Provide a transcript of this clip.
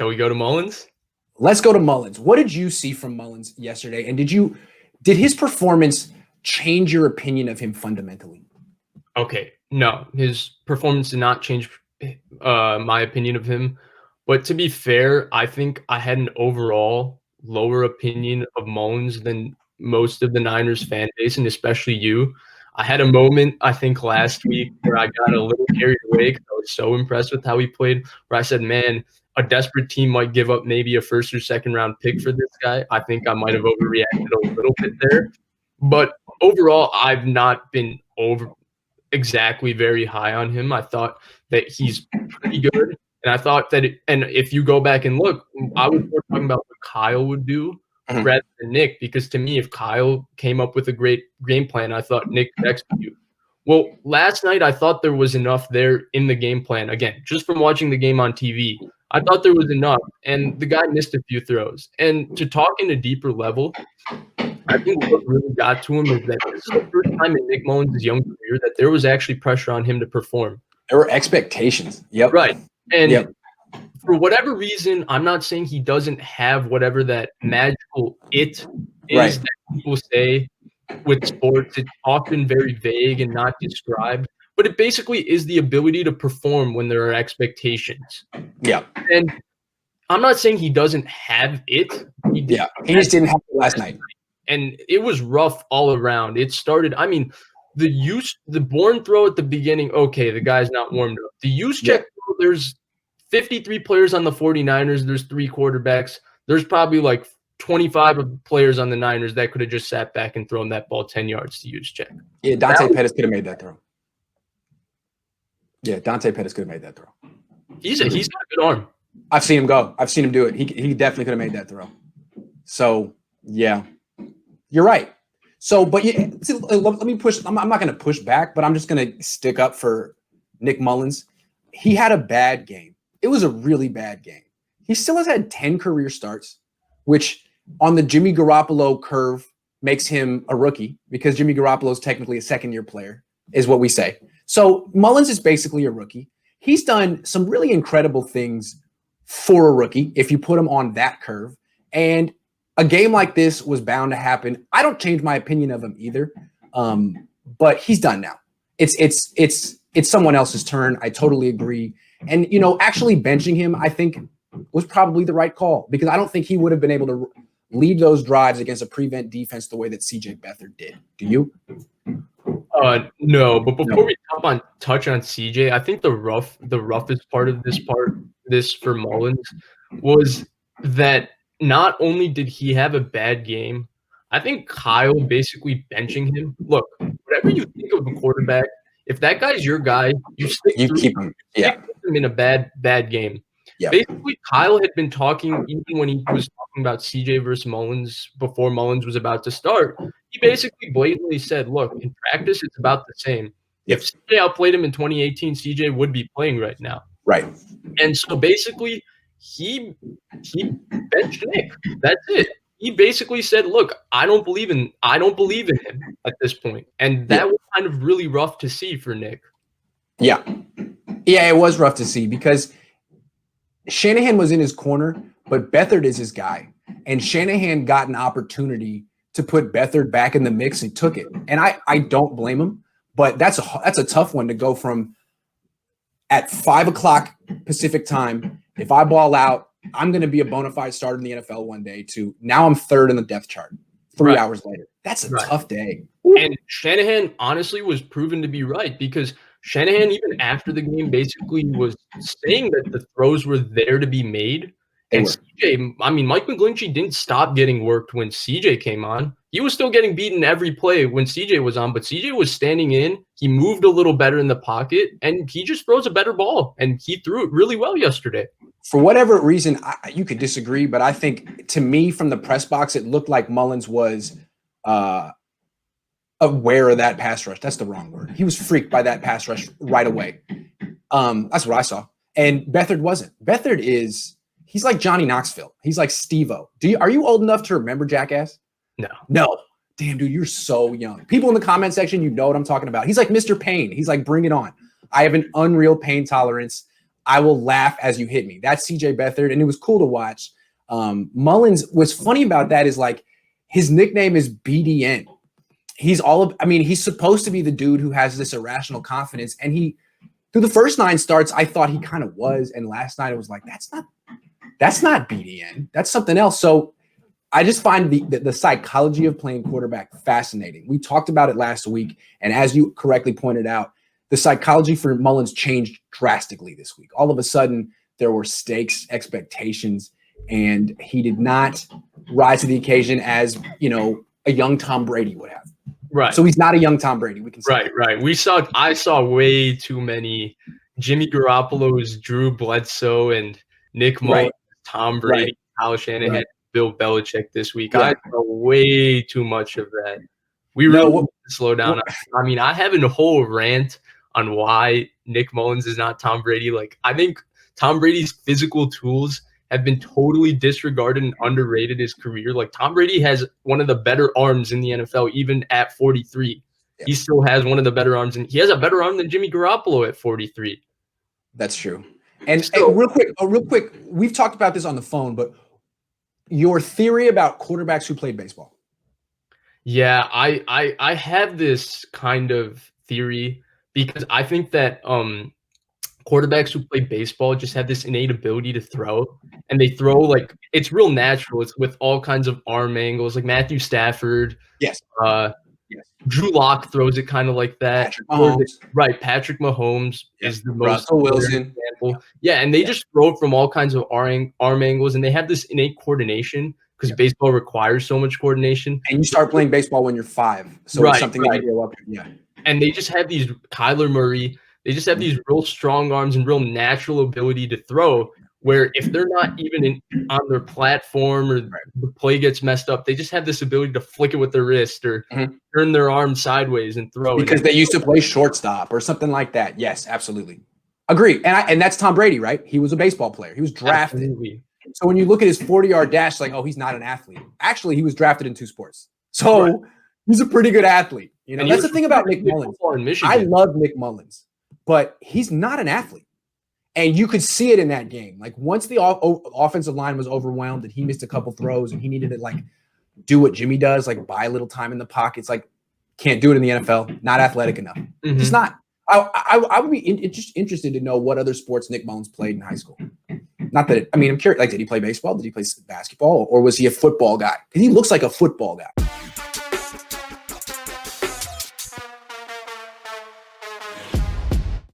Shall we go to Mullens? Let's go to Mullens. What did you see from Mullens yesterday? And did his performance change your opinion of him fundamentally? Okay, no, his performance did not change my opinion of him. But to be fair, I think I had an overall lower opinion of Mullens than most of the Niners fan base, and especially you. I had a moment, I think, last week where I got a little carried away because I was so impressed with how he played, where I said, man, a desperate team might give up maybe a first or second round pick for this guy. I think I might have overreacted a little bit there. But overall, I've not been exactly very high on him. I thought that he's pretty good. And I thought that and if you go back and look, I was more talking about what Kyle would do rather than Nick, because to me, if Kyle came up with a great game plan, I thought Nick could execute. Well, last night I thought there was enough there in the game plan. Again, just from watching the game on TV, I thought there was enough, and the guy missed a few throws. And to talk in a deeper level, I think what really got to him is that this is the first time in Nick Mullens' young career that there was actually pressure on him to perform. There were expectations. Yep. Right. And for whatever reason, I'm not saying he doesn't have whatever that magical it is that people say with sports. It's often very vague and not described, but it basically is the ability to perform when there are expectations. Yeah. And I'm not saying he doesn't have it. He just didn't have it last night. And it was rough all around. It started, I mean, the Bourne throw at the beginning, okay, the guy's not warmed up. The use check, there's 53 players on the 49ers. There's 3 quarterbacks. There's probably like 25 players on the Niners that could have just sat back and thrown that ball 10 yards to use check. Yeah, Dante Pettis could have made that throw. Yeah, Dante Pettis could have made that throw. He's got a good arm. I've seen him go. I've seen him do it. He definitely could have made that throw. So, yeah. You're right. So, but let me push. I'm not going to push back, but I'm just going to stick up for Nick Mullens. He had a bad game. It was a really bad game. He still has had 10 career starts, which on the Jimmy Garoppolo curve makes him a rookie because Jimmy Garoppolo is technically a second-year player, is what we say. So Mullens is basically a rookie. He's done some really incredible things for a rookie if you put him on that curve. And a game like this was bound to happen. I don't change my opinion of him either, but he's done now. It's someone else's turn. I totally agree. And, actually benching him, I think, was probably the right call because I don't think he would have been able to lead those drives against a prevent defense the way that C.J. Beathard did. Do you? No, but before we touch on CJ, I think the roughest part of this for Mullens was that not only did he have a bad game, I think Kyle basically benching him. Look, whatever you think of a quarterback, if that guy's your guy, you keep him in a bad game. Yeah. Basically, Kyle had been talking, even when he was talking about CJ versus Mullens before Mullens was about to start, he basically blatantly said, look, in practice, it's about the same. If CJ outplayed him in 2018, CJ would be playing right now. Right. And so basically, he benched Nick. That's it. He basically said, look, I don't believe in him at this point. And that was kind of really rough to see for Nick. Yeah. Yeah, it was rough to see because Shanahan was in his corner, but Beathard is his guy. And Shanahan got an opportunity to put Beathard back in the mix and took it. And I don't blame him, but that's a tough one to go from at 5 o'clock Pacific time. If I ball out, I'm going to be a bona fide starter in the NFL one day to now I'm third in the depth chart 3 hours later. That's a tough day. And Shanahan honestly was proven to be right because Shanahan, even after the game, basically was saying that the throws were there to be made. And CJ, Mike McGlinchey didn't stop getting worked when CJ came on. He was still getting beaten every play when CJ was on, but CJ was standing in. He moved a little better in the pocket, and he just throws a better ball, and he threw it really well yesterday. For whatever reason, you could disagree, but I think, to me, from the press box, it looked like Mullens was aware of that pass rush. That's the wrong word. He was freaked by that pass rush right away. That's what I saw. And Beathard wasn't. Beathard he's like Johnny Knoxville. He's like Steve-O. Are you old enough to remember Jackass? No. Damn, dude, you're so young. People in the comment section, you know what I'm talking about. He's like Mr. Payne. He's like, bring it on. I have an unreal pain tolerance. I will laugh as you hit me. That's CJ Beathard, and it was cool to watch. Mullens, what's funny about that is like his nickname is BDN. He's supposed to be the dude who has this irrational confidence. And through the first 9 starts, I thought he kind of was. And last night it was like, that's not BDN. That's something else. So I just find the psychology of playing quarterback fascinating. We talked about it last week. And as you correctly pointed out, the psychology for Mullens changed drastically this week. All of a sudden, there were stakes, expectations, and he did not rise to the occasion as, a young Tom Brady would have. Right. So he's not a young Tom Brady. We can say Right. I saw way too many Jimmy Garoppolo's, Drew Bledsoe, and Nick Mullens, Tom Brady, Kyle Shanahan, Bill Belichick this week. I saw way too much of that. We really need to slow down. I mean, I have a whole rant on why Nick Mullens is not Tom Brady. Like, I think Tom Brady's physical tools have been totally disregarded and underrated his career. Like, Tom Brady has one of the better arms in the NFL, even at 43. Yeah. He still has one of the better arms, and he has a better arm than Jimmy Garoppolo at 43. That's true. And real quick, we've talked about this on the phone, but your theory about quarterbacks who played baseball. Yeah, I have this kind of theory because I think that quarterbacks who play baseball just have this innate ability to throw, and they throw like it's real natural. It's with all kinds of arm angles, like Matthew Stafford. Yes. Drew Lock throws it kind of like that. Patrick Mahomes is the most Russell Wilson example. Yeah, and they just throw from all kinds of arm angles, and they have this innate coordination because baseball requires so much coordination. And you start playing baseball when you're 5, so it's something that you grow up with. Yeah. And they just have these Kyler Murray. They just have these real strong arms and real natural ability to throw. Where if they're not even on their platform or the play gets messed up, they just have this ability to flick it with their wrist or turn their arm sideways and throw. Because they used to play shortstop or something like that. Yes, absolutely. Agree. And that's Tom Brady, right? He was a baseball player. He was drafted. Absolutely. So when you look at his 40-yard dash, like, oh, he's not an athlete. Actually, he was drafted in 2 sports. So he's a pretty good athlete. That's the thing about Nick Mullens. I love Nick Mullens, but he's not an athlete. And you could see it in that game. Like, once the offensive line was overwhelmed and he missed a couple throws and he needed to, like, do what Jimmy does, like buy a little time in the pocket. It's like, can't do it in the NFL. Not athletic enough. Just not. I would be interested to know what other sports Nick Mullens played in high school. Not that I'm curious. Like, did he play baseball? Did he play basketball? Or was he a football guy? Because he looks like a football guy.